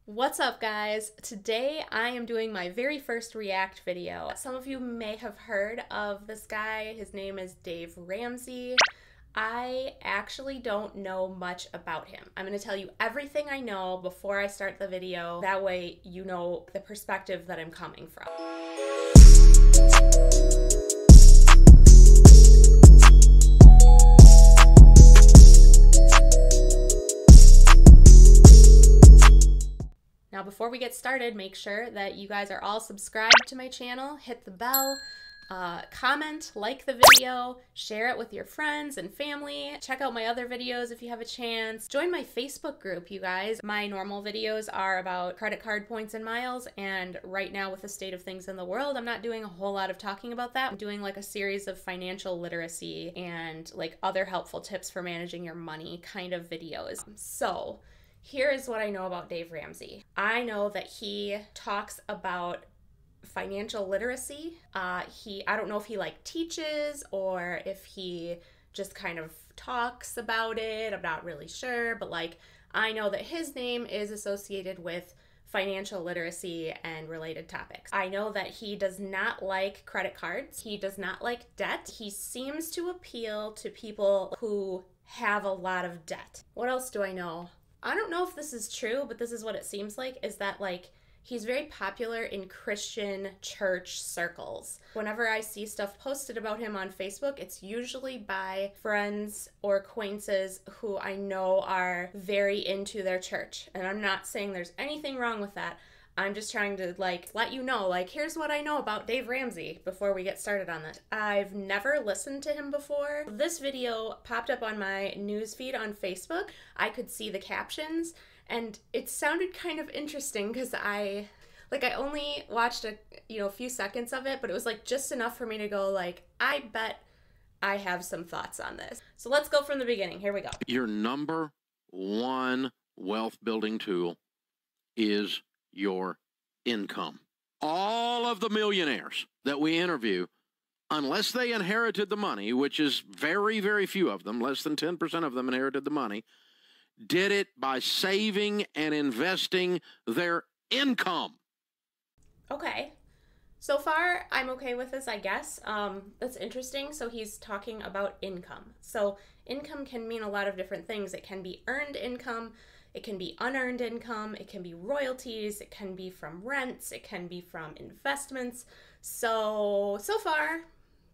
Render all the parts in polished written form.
What's up, guys? Today I am doing my very first React video. Some of you may have heard of this guy. His name is Dave Ramsey. I actually don't know much about him. I'm going to tell you everything I know before I start the video. That way you know the perspective that I'm coming from. Now, before we get started, make sure that you guys are all subscribed to my channel, hit the bell, comment, like the video, share it with your friends and family, check out my other videos if you have a chance, join my Facebook group, you guys. My normal videos are about credit card points and miles, and right now with the state of things in the world, I'm not doing a whole lot of talking about that. I'm doing like a series of financial literacy and like other helpful tips for managing your money kind of videos. So, here is what I know about Dave Ramsey. I know that he talks about financial literacy. I don't know if he like teaches or if he just kind of talks about it. I'm not really sure, but like I know that his name is associated with financial literacy and related topics. I know that he does not like credit cards. He does not like debt. He seems to appeal to people who have a lot of debt. What else do I know? I don't know if this is true, but this is what it seems like, is that like he's very popular in Christian church circles. Whenever I see stuff posted about him on Facebook, it's usually by friends or acquaintances who I know are very into their church. And I'm not saying there's anything wrong with that. I'm just trying to like let you know, like, here's what I know about Dave Ramsey before we get started on this. I've never listened to him before. This video popped up on my newsfeed on Facebook. I could see the captions and it sounded kind of interesting because I only watched a few seconds of it, but it was like just enough for me to go like, I bet I have some thoughts on this. So let's go from the beginning. Here we go. Your number one wealth building tool is your income. All of the millionaires that we interview, unless they inherited the money, which is very, very few of them, less than 10% of them inherited the money, did it by saving and investing their income. Okay. So far, I'm okay with this, I guess. That's interesting. So he's talking about income. So income can mean a lot of different things. It can be earned income, it can be unearned income, it can be royalties, it can be from rents, it can be from investments. So far,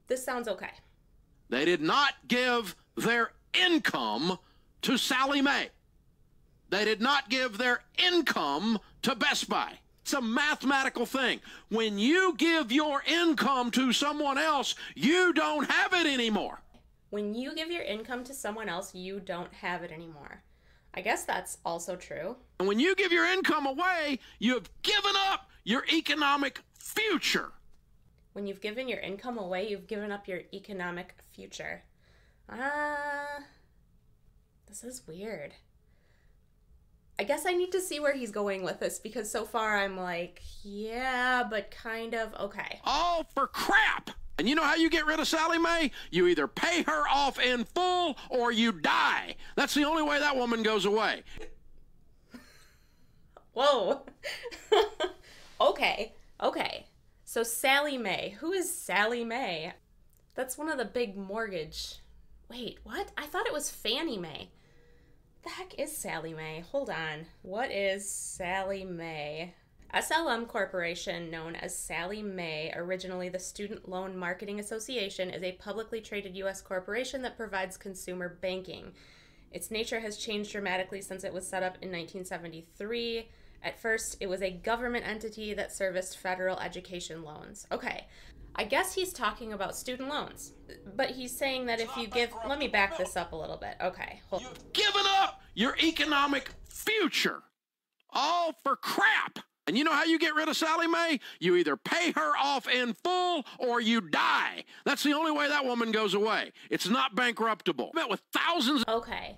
this sounds okay. They did not give their income to Sally Mae. They did not give their income to Best Buy. It's a mathematical thing. When you give your income to someone else, you don't have it anymore. When you give your income to someone else, you don't have it anymore. I guess that's also true. And when you give your income away, you have given up your economic future. When you've given your income away, you've given up your economic future. This is weird. I guess I need to see where he's going with this because so far I'm like, yeah, but kind of okay. All for crap. And you know how you get rid of Sally Mae? You either pay her off in full or you die. That's the only way that woman goes away. Whoa. Okay. So Sally Mae. Who is Sally Mae? That's one of the big mortgage. Wait, what? I thought it was Fannie Mae. The heck is Sally Mae? Hold on. What is Sally Mae? SLM Corporation, known as Sally Mae, originally the Student Loan Marketing Association, is a publicly traded U.S. corporation that provides consumer banking. Its nature has changed dramatically since it was set up in 1973. At first, it was a government entity that serviced federal education loans. Okay, I guess he's talking about student loans, but he's saying that if you give... Let me back this up a little bit. Okay, hold on. You've given up your economic future. All for crap. And you know how you get rid of Sally Mae? You either pay her off in full or you die. That's the only way that woman goes away. It's not bankruptable. Met with thousands. Okay.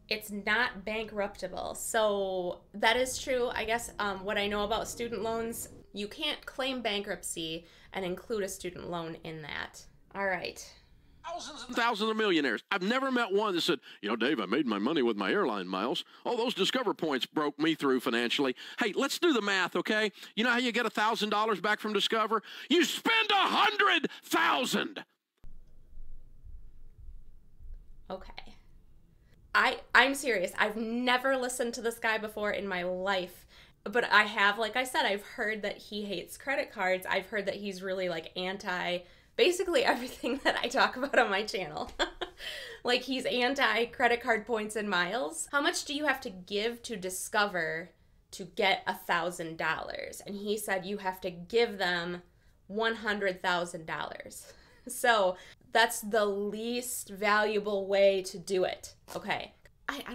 It's not bankruptable. So that is true. I guess what I know about student loans, you can't claim bankruptcy and include a student loan in that. All right. Thousands and thousands of millionaires. I've never met one that said, you know, Dave, I made my money with my airline miles. Oh, those Discover points broke me through financially. Hey, let's do the math, okay? You know how you get $1,000 back from Discover? You spend $100,000. Okay. I'm serious. I've never listened to this guy before in my life. But I have, like I said, I've heard that he hates credit cards. I've heard that he's really like anti basically everything that I talk about on my channel. Like he's anti credit card points and miles. How much do you have to give to Discover to get $1,000? And he said you have to give them $100,000. So that's the least valuable way to do it. Okay. I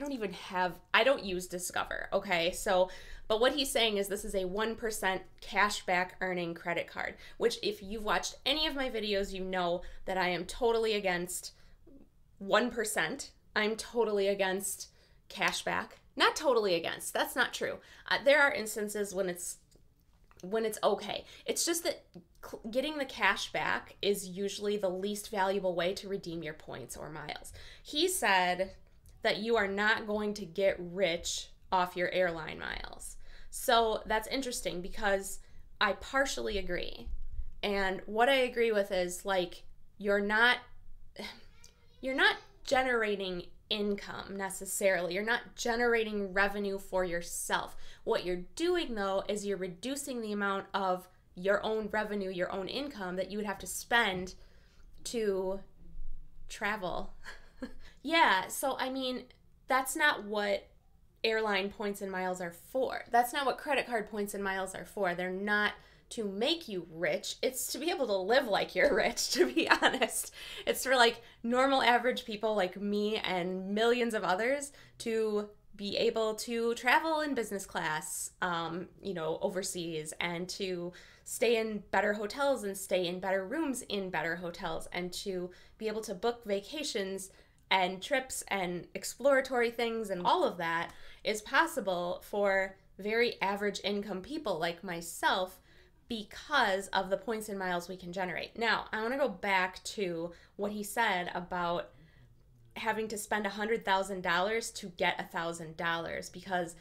don't use Discover. Okay. So, but what he's saying is this is a 1% cashback earning credit card, which if you've watched any of my videos, you know that I am totally against 1%. I'm totally against cashback. Not totally against. That's not true. There are instances when it's okay. It's just that getting the cash back is usually the least valuable way to redeem your points or miles. He said that you are not going to get rich off your airline miles. So that's interesting because I partially agree. And what I agree with is like you're not generating income necessarily. You're not generating revenue for yourself. What you're doing though is you're reducing the amount of your own revenue, your own income that you would have to spend to travel. Yeah, so I mean, that's not what airline points and miles are for. That's not what credit card points and miles are for. They're not to make you rich. It's to be able to live like you're rich, to be honest. It's for like normal average people like me and millions of others to be able to travel in business class, overseas, and to stay in better hotels and stay in better rooms in better hotels, and to be able to book vacations and trips and exploratory things, and all of that is possible for very average income people like myself because of the points and miles we can generate. Now, I want to go back to what he said about having to spend $100,000 to get $1,000 because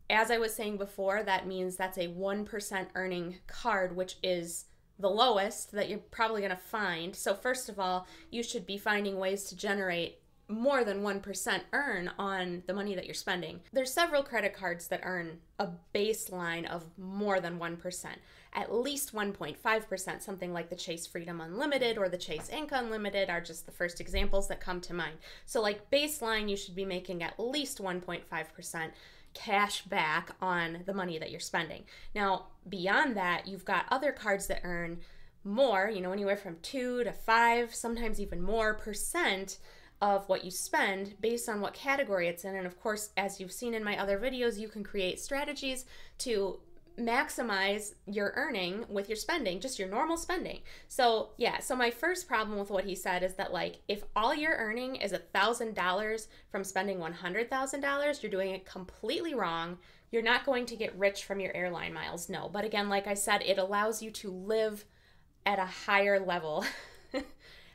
as I was saying before, that means that's a 1% earning card, which is the lowest that you're probably going to find. So first of all, you should be finding ways to generate more than 1% earn on the money that you're spending. There's several credit cards that earn a baseline of more than 1%, at least 1.5%, something like the Chase Freedom Unlimited or the Chase Ink Unlimited are just the first examples that come to mind. So like baseline, you should be making at least 1.5% cash back on the money that you're spending. Now, beyond that, you've got other cards that earn more, anywhere from 2 to 5, sometimes even more percent of what you spend based on what category it's in. And of course, as you've seen in my other videos, you can create strategies to maximize your earning with your spending, just your normal spending. So yeah, so my first problem with what he said is that like, if all you're earning is $1,000 from spending $100,000, you're doing it completely wrong. You're not going to get rich from your airline miles, no. But again, like I said, it allows you to live at a higher level.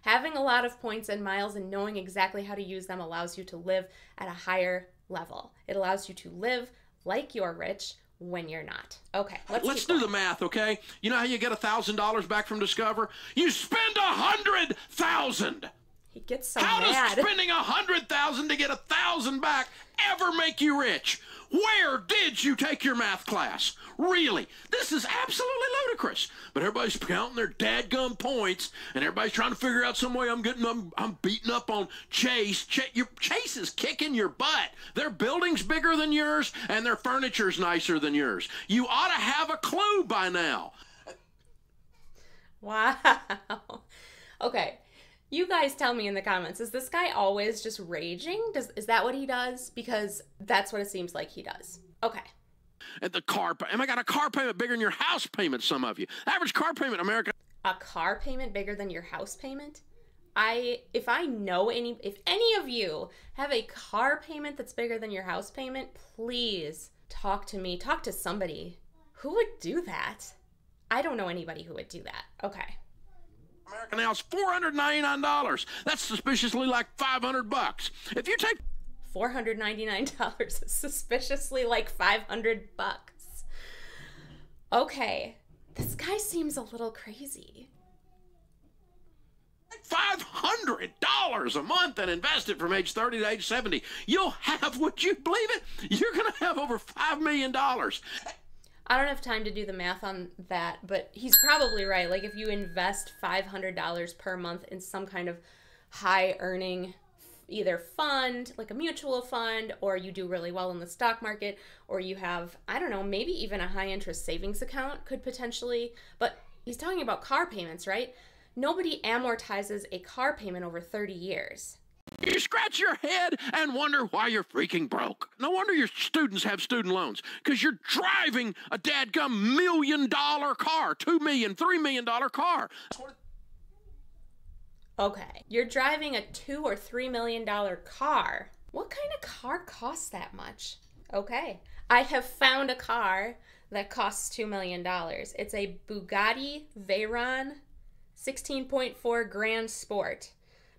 Having a lot of points and miles and knowing exactly how to use them allows you to live at a higher level. It allows you to live like you're rich when you're not. Okay, let's do the math, okay? You know how you get $1,000 back from Discover? You spend $100,000. He gets so mad. How does spending $100,000 to get $1,000 back ever make you rich? Where did you take your math class? Really? This is absolutely ludicrous. But everybody's counting their dadgum points, and everybody's trying to figure out some way I'm beating up on Chase. Chase is kicking your butt. Their building's bigger than yours, and their furniture's nicer than yours. You ought to have a clue by now. Wow. Okay. You guys tell me in the comments, is this guy always just raging? Is that what he does? Because that's what it seems like he does. Okay. And the car payment. I got a car payment bigger than your house payment, some of you. Average car payment in America. A car payment bigger than your house payment? If any of you have a car payment that's bigger than your house payment, please talk to me. Talk to somebody. Who would do that? I don't know anybody who would do that. Okay. American now is $499. That's suspiciously like $500. If you take $499 is suspiciously like $500. Okay, this guy seems a little crazy. $500 a month and invest it from age 30 to age 70. You'll have, would you believe it? You're going to have over $5 million. I don't have time to do the math on that, but he's probably right. Like if you invest $500 per month in some kind of high earning either fund, like a mutual fund, or you do really well in the stock market, or you have, I don't know, maybe even a high interest savings account could potentially, but he's talking about car payments, right? Nobody amortizes a car payment over 30 years. You scratch your head and wonder why you're freaking broke. No wonder your students have student loans, because you're driving a dadgum $1 million car, $2 million, $3 million car. Okay, you're driving a $2 or $3 million car. What kind of car costs that much? Okay, I have found a car that costs $2 million. It's a Bugatti Veyron 16.4 Grand Sport.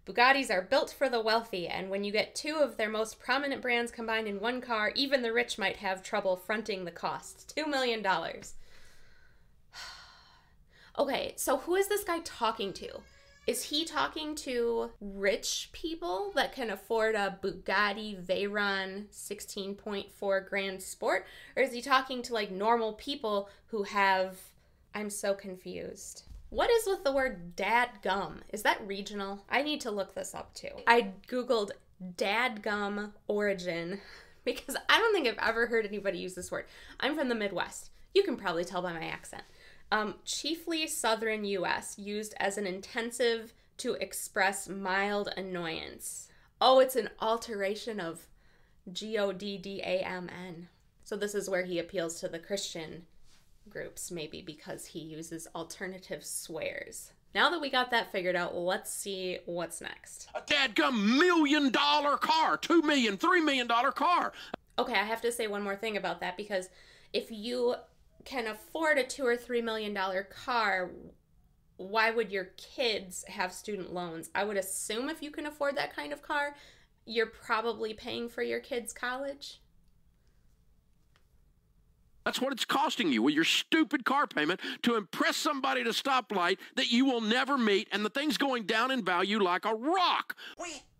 Bugattis are built for the wealthy, and when you get two of their most prominent brands combined in one car, even the rich might have trouble fronting the cost. $2 million. Okay, so who is this guy talking to? Is he talking to rich people that can afford a Bugatti Veyron 16.4 Grand Sport? Or is he talking to like normal people who have... I'm so confused. What is with the word dadgum? Is that regional? I need to look this up too. I Googled dadgum origin because I don't think I've ever heard anybody use this word. I'm from the Midwest. You can probably tell by my accent. Chiefly southern U.S., used as an intensive to express mild annoyance. Oh, it's an alteration of Goddamn. So this is where he appeals to the Christian groups, maybe because he uses alternative swears. Now that we got that figured out, let's see what's next. A dadgum $1 million car, $2 million, $3 million car. Okay, I have to say one more thing about that, because if you can afford a $2 or $3 million car, why would your kids have student loans? I would assume if you can afford that kind of car, you're probably paying for your kids' college. That's what it's costing you with your stupid car payment to impress somebody at a stoplight that you will never meet, and the thing's going down in value like a rock.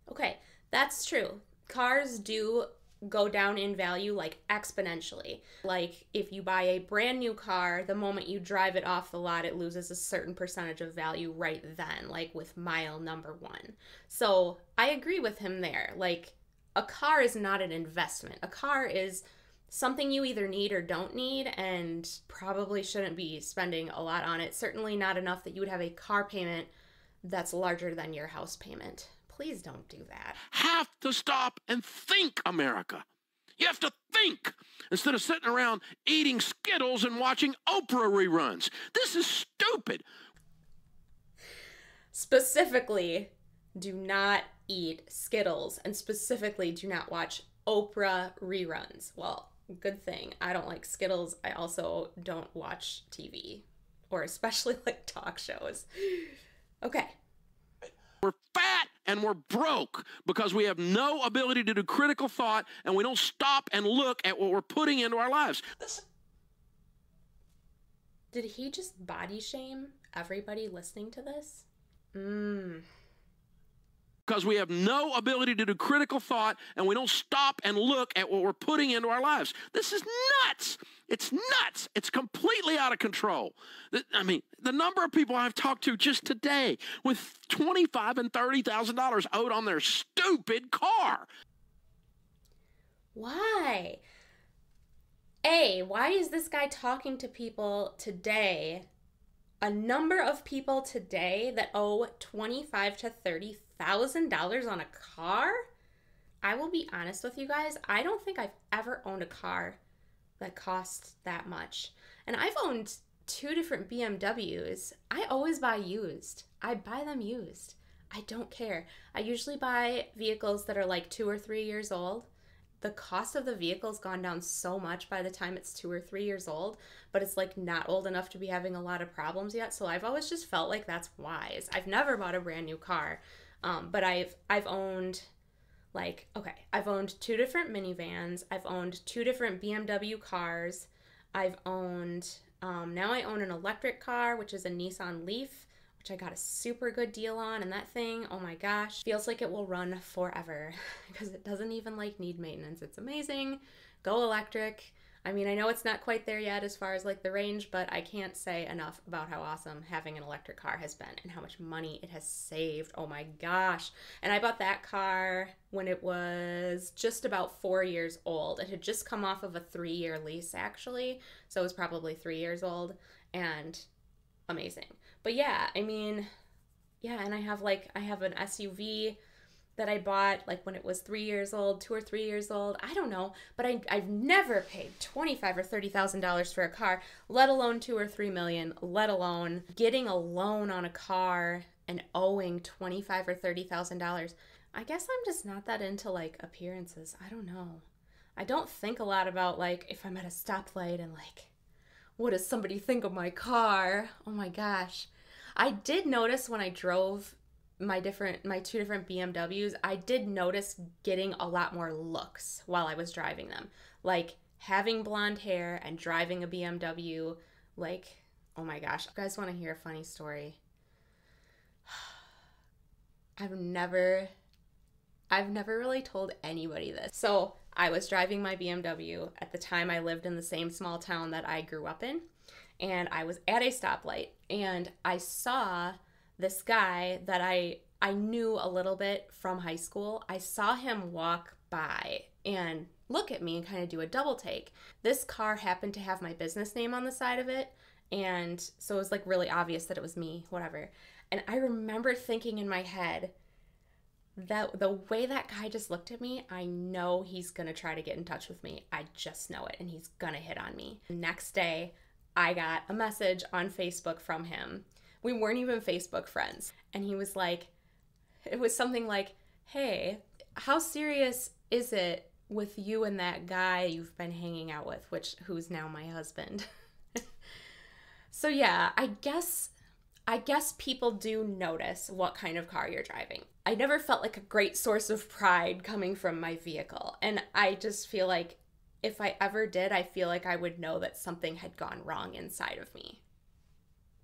Okay, that's true. Cars do go down in value like exponentially. Like if you buy a brand new car, the moment you drive it off the lot, it loses a certain percentage of value right then, like with mile number 1. So I agree with him there. Like a car is not an investment. A car is something you either need or don't need, and probably shouldn't be spending a lot on it. Certainly not enough that you would have a car payment that's larger than your house payment. Please don't do that. Have to stop and think, America. You have to think instead of sitting around eating Skittles and watching Oprah reruns. This is stupid. Specifically, do not eat Skittles, and specifically do not watch Oprah reruns. Well, good thing I don't like Skittles. I also don't watch TV, or especially like talk shows. Okay. We're fat and we're broke because we have no ability to do critical thought, and we don't stop and look at what we're putting into our lives. Did he just body shame everybody listening to this? Because we have no ability to do critical thought, and we don't stop and look at what we're putting into our lives. This is nuts. It's nuts. It's completely out of control. I mean, the number of people I've talked to just today with $25,000 and $30,000 owed on their stupid car. Why? Why is this guy talking to people today? A number of people today that owe $25,000 to $30,000 on a car? I will be honest with you guys, I don't think I've ever owned a car that costs that much. And I've owned 2 different BMWs. I always buy used. I buy them used. I don't care. I usually buy vehicles that are like 2 or 3 years old, the cost of the vehicle's gone down so much by the time it's 2 or 3 years old, but it's like not old enough to be having a lot of problems yet. So I've always just felt like that's wise. I've never bought a brand new car, but I've owned I've owned 2 different minivans. I've owned 2 different BMW cars. I've owned now I own an electric car, which is a Nissan Leaf, which I got a super good deal on, and that thing, oh my gosh, feels like it will run forever because it doesn't even like need maintenance. It's amazing. Go electric. I mean, I know it's not quite there yet as far as like the range, but I can't say enough about how awesome having an electric car has been and how much money it has saved. Oh my gosh. And I bought that car when it was just about 4 years old. It had just come off of a 3-year lease actually, so it was probably 3 years old, and amazing. But yeah, I mean, yeah, and I have an SUV that I bought like when it was 3 years old, 2 or 3 years old. I don't know, but I've never paid $25,000 or $30,000 for a car, let alone 2 or 3 million, let alone getting a loan on a car and owing $25,000 or $30,000. I guess I'm just not that into like appearances. I don't know. I don't think a lot about like if I'm at a stoplight and like, what does somebody think of my car? Oh my gosh. I did notice when I drove my 2 different BMWs, I did notice getting a lot more looks while I was driving them. Like having blonde hair and driving a BMW, like, oh my gosh. You guys want to hear a funny story? I've never really told anybody this. So I was driving my BMW. At the time, I lived in the same small town that I grew up in, and I was at a stoplight, and I saw this guy that I knew a little bit from high school. I saw him walk by and look at me and kind of do a double take. This car happened to have my business name on the side of it, and so it was like really obvious that it was me, whatever. And I remember thinking in my head that the way that guy just looked at me, I know he's gonna try to get in touch with me. I just know it, and he's gonna hit on me. The next day, I got a message on Facebook from him. We weren't even Facebook friends. And he was like, it was something like, hey, how serious is it with you and that guy you've been hanging out with, who's now my husband? So yeah, I guess people do notice what kind of car you're driving. I never felt like a great source of pride coming from my vehicle. And I just feel like if I ever did, I feel like I would know that something had gone wrong inside of me.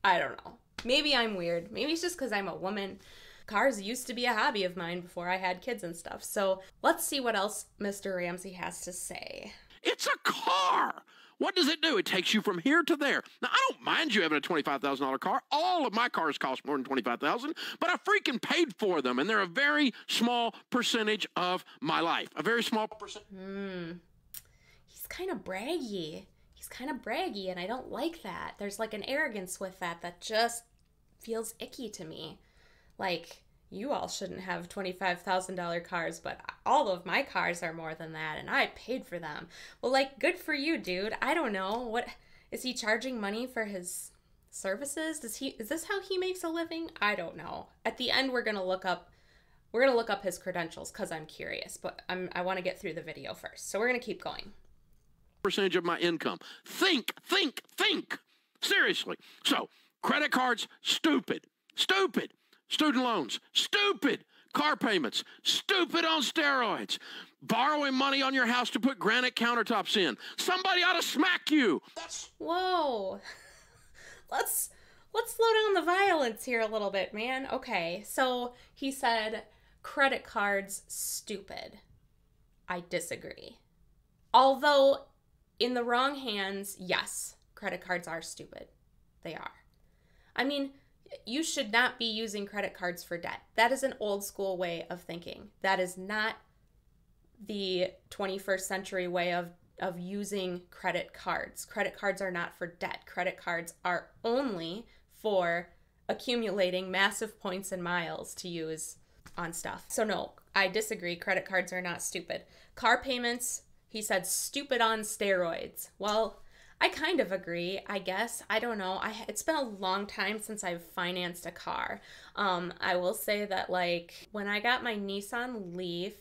I don't know. Maybe I'm weird. Maybe it's just because I'm a woman. Cars used to be a hobby of mine before I had kids and stuff. So let's see what else Mr. Ramsey has to say. It's a car. What does it do? It takes you from here to there. Now, I don't mind you having a $25,000 car. All of my cars cost more than $25,000, but I freaking paid for them, and they're a very small percentage of my life. A very small percent. He's kind of braggy. And I don't like that. There's like an arrogance with that just feels icky to me. Like, you all shouldn't have $25,000 cars, but all of my cars are more than that, and I paid for them. Well, like, good for you, dude. I don't know. What is he charging money for his services? Is this how he makes a living? I don't know. At the end, we're gonna look up his credentials because I'm curious, but I want to get through the video first. So we're gonna keep going. Percentage of my income. Think. Seriously. So, credit cards, stupid. Student loans, stupid. Car payments, stupid on steroids. Borrowing money on your house to put granite countertops in. Somebody ought to smack you. Whoa. Let's slow down the violence here a little bit, man. Okay, so he said credit cards, stupid. I disagree. Although, in the wrong hands, yes, credit cards are stupid. They are. I mean, you should not be using credit cards for debt. That is an old school way of thinking. That is not the 21st century way of using credit cards. Credit cards are not for debt. Credit cards are only for accumulating massive points and miles to use on stuff. So no, I disagree. Credit cards are not stupid. Car payments, he said, stupid on steroids. Well, I kind of agree, I guess. I don't know. It's been a long time since I've financed a car. I will say that, like, when I got my Nissan Leaf,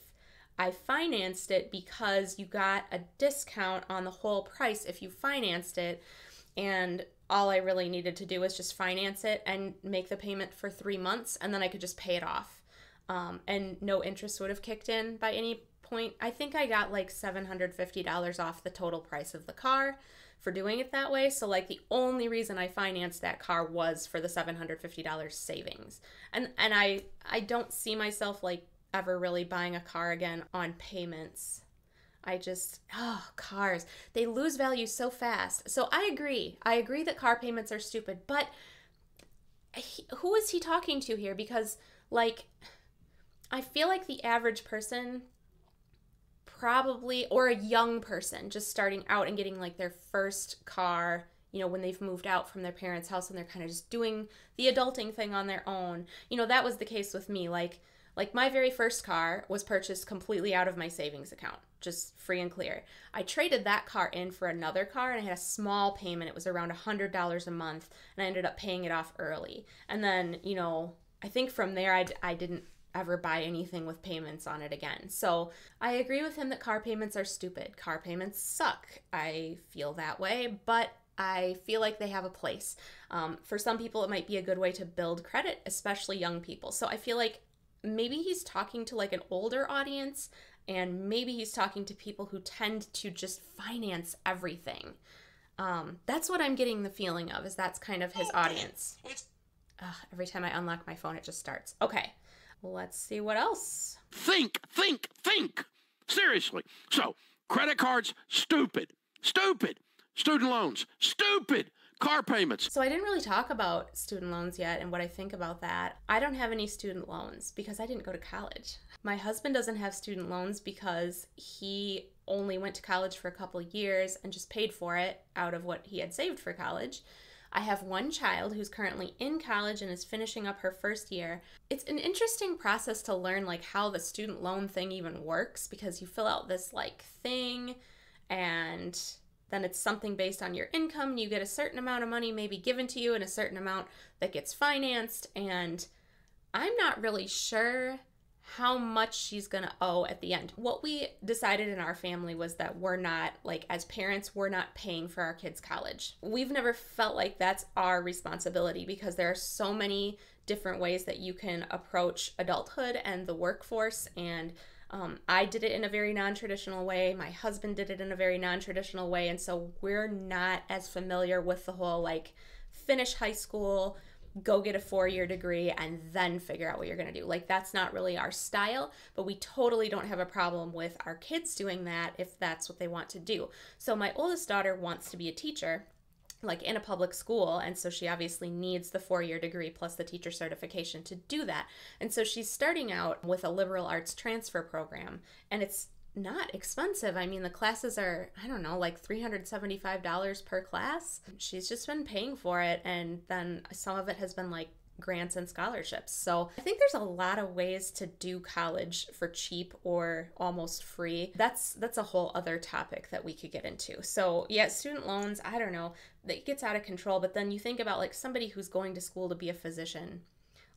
I financed it because you got a discount on the whole price if you financed it. And all I really needed to do was just finance it and make the payment for 3 months, and then I could just pay it off. And no interest would have kicked in by any point. I think I got like $750 off the total price of the car for doing it that way. So like the only reason I financed that car was for the $750 savings. And I don't see myself like ever really buying a car again on payments. Cars, they lose value so fast. So I agree that car payments are stupid, but who is he talking to here? Because like, I feel like the average person probably, or a young person just starting out and getting like their first car, you know, when they've moved out from their parents' house and they're kind of just doing the adulting thing on their own. You know, that was the case with me. Like my very first car was purchased completely out of my savings account, just free and clear. I traded that car in for another car, and I had a small payment. It was around $100 a month, and I ended up paying it off early. And then, you know, I think from there I didn't ever buy anything with payments on it again. So I agree with him that car payments are stupid. Car payments suck. I feel that way, but I feel like they have a place. For some people, it might be a good way to build credit, especially young people. So I feel like maybe he's talking to like an older audience, and maybe he's talking to people who tend to just finance everything. That's what I'm getting the feeling of, is that's kind of his audience. Every time I unlock my phone, it just starts. Okay, let's see what else. Think. Seriously. So, credit cards, stupid. Student loans, stupid. Car payments. So I didn't really talk about student loans yet and what I think about that. I don't have any student loans because I didn't go to college. My husband doesn't have student loans because he only went to college for a couple of years and just paid for it out of what he had saved for college. I have one child who's currently in college and is finishing up her first year. It's an interesting process to learn like how the student loan thing even works, because you fill out this like thing, and then it's something based on your income, and you get a certain amount of money maybe given to you and a certain amount that gets financed. And I'm not really sure how much she's gonna owe at the end. What we decided in our family was that we're not, like, as parents, we're not paying for our kids' college. We've never felt like that's our responsibility, because there are so many different ways that you can approach adulthood and the workforce. And I did it in a very non-traditional way. My husband did it in a very non-traditional way. And so we're not as familiar with the whole, like, finish high school, go get a 4-year degree, and then figure out what you're going to do. Like, that's not really our style, but we totally don't have a problem with our kids doing that if that's what they want to do. So my oldest daughter wants to be a teacher, like in a public school, and so she obviously needs the 4-year degree plus the teacher certification to do that. And so she's starting out with a liberal arts transfer program, and it's not expensive. I mean, the classes are, I don't know, like $375 per class. She's just been paying for it, and then some of it has been like grants and scholarships. So I think there's a lot of ways to do college for cheap or almost free. That's a whole other topic that we could get into. So yeah, student loans, I don't know, it gets out of control. But then you think about like somebody who's going to school to be a physician,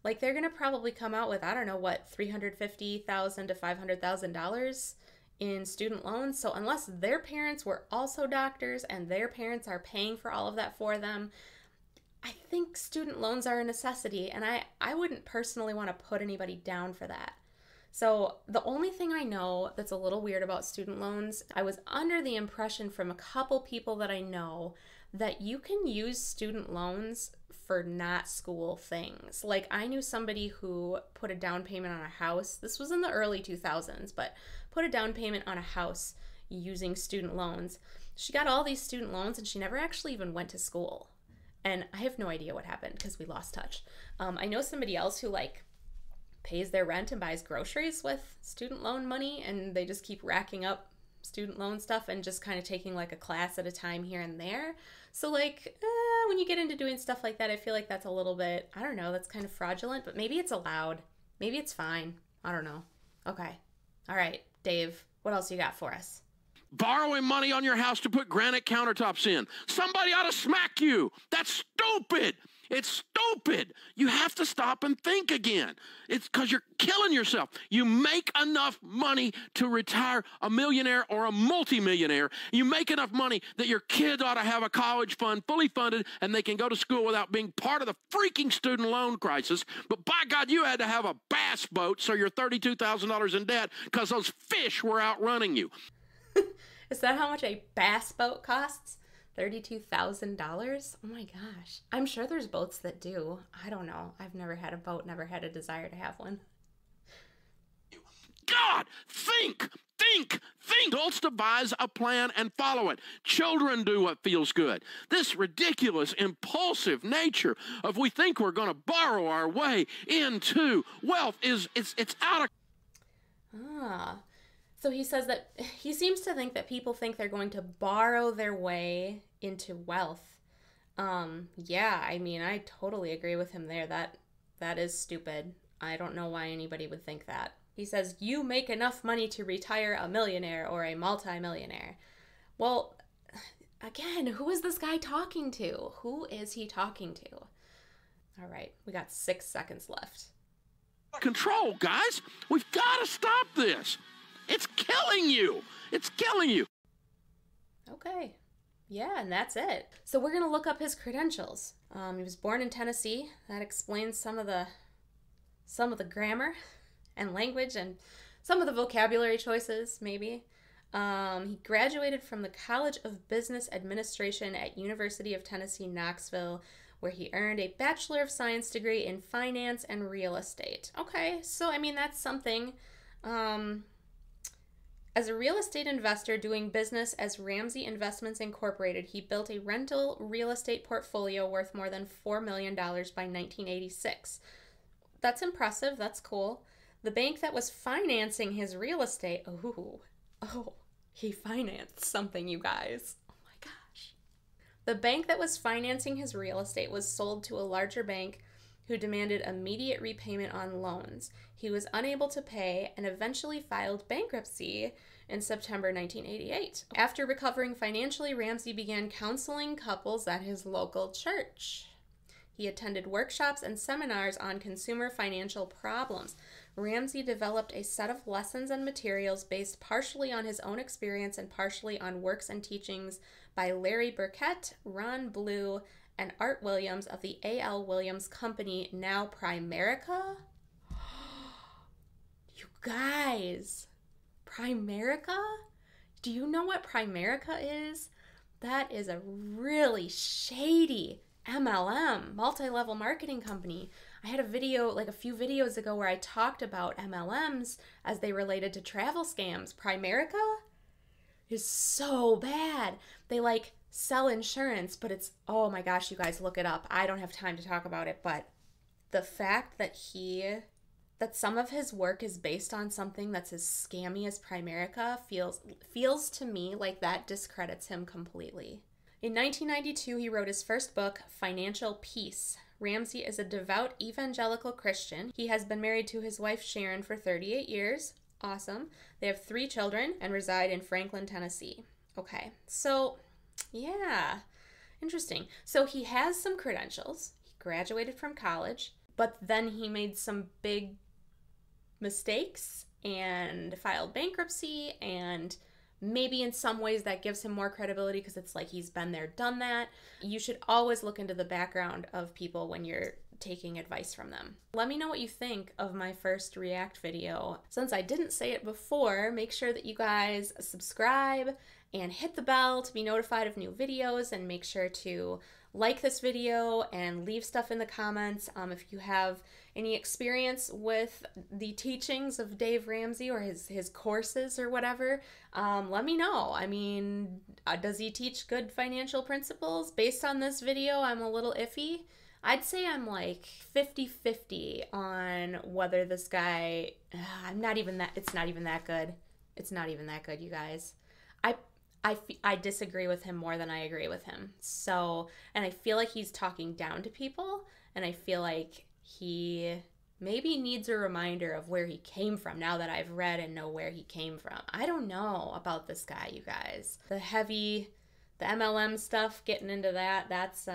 like they're gonna probably come out with, I don't know what, $350,000 to $500,000 in student loans. So unless their parents were also doctors and their parents are paying for all of that for them, I think student loans are a necessity, and I wouldn't personally want to put anybody down for that. So the only thing I know that's a little weird about student loans, I was under the impression from a couple people that I know that you can use student loans for not school things. Like, I knew somebody who put a down payment on a house. This was in the early 2000s, but put a down payment on a house using student loans. She got all these student loans and she never actually even went to school. And I have no idea what happened because we lost touch. I know somebody else who like pays their rent and buys groceries with student loan money, and they just keep racking up student loan stuff and just kind of taking like a class at a time here and there. So like when you get into doing stuff like that, I feel like that's a little bit, I don't know, that's kind of fraudulent, but maybe it's allowed. Maybe it's fine. I don't know. Okay. All right, Dave, what else you got for us? Borrowing money on your house to put granite countertops in. Somebody ought to smack you. That's stupid. It's stupid. You have to stop and think again. It's because you're killing yourself. You make enough money to retire a millionaire or a multimillionaire. You make enough money that your kid ought to have a college fund fully funded and they can go to school without being part of the freaking student loan crisis. But by God, you had to have a bass boat so you're $32,000 in debt because those fish were outrunning you. Is that how much a bass boat costs? $32,000? Oh my gosh. I'm sure there's boats that do. I don't know. I've never had a boat, never had a desire to have one. God, think. Adults devise a plan and follow it. Children do what feels good. This ridiculous, impulsive nature of we think we're going to borrow our way into wealth it's out of... So he says that he seems to think that people think they're going to borrow their way into wealth. Yeah, I mean, I totally agree with him there. That is stupid. I don't know why anybody would think that. He says, you make enough money to retire a millionaire or a multimillionaire. Well, again, who is this guy talking to? Who is he talking to? All right, we got 6 seconds left. Control, guys. We've got to stop this. It's killing you. It's killing you. Okay. Yeah, and that's it. So we're going to look up his credentials. He was born in Tennessee. That explains some of the grammar and language and some of the vocabulary choices, maybe. He graduated from the College of Business Administration at University of Tennessee, Knoxville, where he earned a Bachelor of Science degree in finance and real estate. Okay, so I mean, that's something. As a real estate investor doing business as Ramsey Investments Incorporated, he built a rental real estate portfolio worth more than $4 million by 1986. That's impressive. That's cool. The bank that was financing his real estate, he financed something, you guys. Oh my gosh. The bank that was financing his real estate was sold to a larger bank who demanded immediate repayment on loans. He was unable to pay and eventually filed bankruptcy in September 1988. After recovering financially, Ramsey began counseling couples at his local church. He attended workshops and seminars on consumer financial problems. Ramsey developed a set of lessons and materials based partially on his own experience and partially on works and teachings by Larry Burkett, Ron Blue, and Art Williams of the A.L. Williams Company, now Primerica. You guys, Primerica? Do you know what Primerica is? That is a really shady MLM, multi-level marketing company. I had a video, like a few videos ago, where I talked about MLMs as they related to travel scams. Primerica is so bad. They sell insurance, but it's, oh my gosh, you guys, look it up. I don't have time to talk about it, but the fact that some of his work is based on something that's as scammy as Primerica feels to me like that discredits him completely. In 1992, he wrote his first book, Financial Peace. Ramsey is a devout evangelical Christian. He has been married to his wife Sharon for 38 years. Awesome. They have 3 children and reside in Franklin, Tennessee. Okay, so yeah, interesting. So he has some credentials. He graduated from college, but then he made some big mistakes and filed bankruptcy, and maybe in some ways that gives him more credibility because it's like he's been there, done that. You should always look into the background of people when you're taking advice from them. Let me know what you think of my first React video. Since I didn't say it before, make sure that you guys subscribe and hit the bell to be notified of new videos, and make sure to like this video and leave stuff in the comments. If you have any experience with the teachings of Dave Ramsey or his courses or whatever, let me know. I mean, does he teach good financial principles? Based on this video, I'm a little iffy. I'd say I'm like 50-50 on whether this guy, it's not even that good. It's not even that good, you guys. I disagree with him more than I agree with him. So, and I feel like he's talking down to people, and I feel like he maybe needs a reminder of where he came from now that I've read and know where he came from. I don't know about this guy, you guys. The MLM stuff, getting into that's,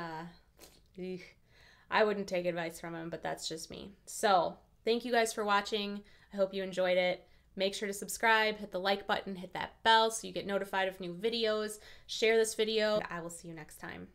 I wouldn't take advice from him, but that's just me. So thank you guys for watching. I hope you enjoyed it. Make sure to subscribe, hit the like button, hit that bell so you get notified of new videos. Share this video. I will see you next time.